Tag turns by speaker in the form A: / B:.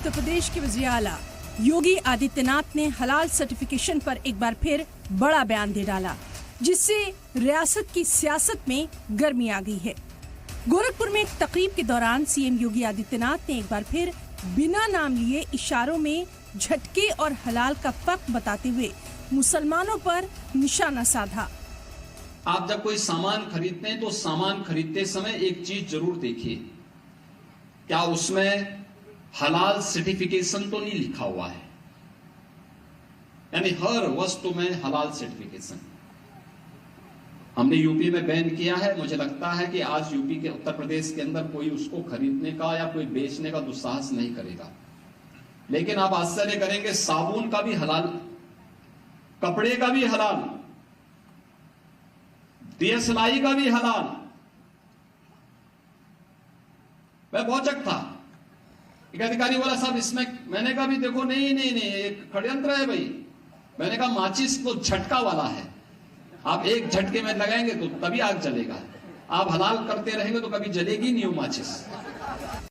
A: उत्तर प्रदेश के वज़ीर आला योगी आदित्यनाथ ने हलाल सर्टिफिकेशन पर एक बार फिर बड़ा बयान दे डाला, जिससे रियासत की सियासत में गर्मी आ गई है। गोरखपुर में एक तकरीब के दौरान सीएम योगी आदित्यनाथ ने एक बार फिर बिना नाम लिए इशारों में झटके और हलाल का फर्क बताते हुए मुसलमानों पर निशाना साधा।
B: आप जब कोई सामान खरीदते हैं तो सामान खरीदते समय एक चीज जरूर देखिए, क्या उसमें हलाल सर्टिफिकेशन तो नहीं लिखा हुआ है। यानी हर वस्तु में हलाल सर्टिफिकेशन। हमने यूपी में बैन किया है। मुझे लगता है कि आज यूपी के उत्तर प्रदेश के अंदर कोई उसको खरीदने का या कोई बेचने का दुस्साहस नहीं करेगा। लेकिन आप आश्चर्य करेंगे, साबुन का भी हलाल, कपड़े का भी हलाल, दिया सिलाई का भी हलाल। मैं भौचक था। एक अधिकारी बोला, साहब इसमें, मैंने कहा भी देखो नहीं एक षड्यंत्र है भाई। मैंने कहा माचिस तो झटका वाला है, आप एक झटके में लगाएंगे तो तभी आग जलेगा। आप हलाल करते रहेंगे तो कभी जलेगी नहीं वो माचिस।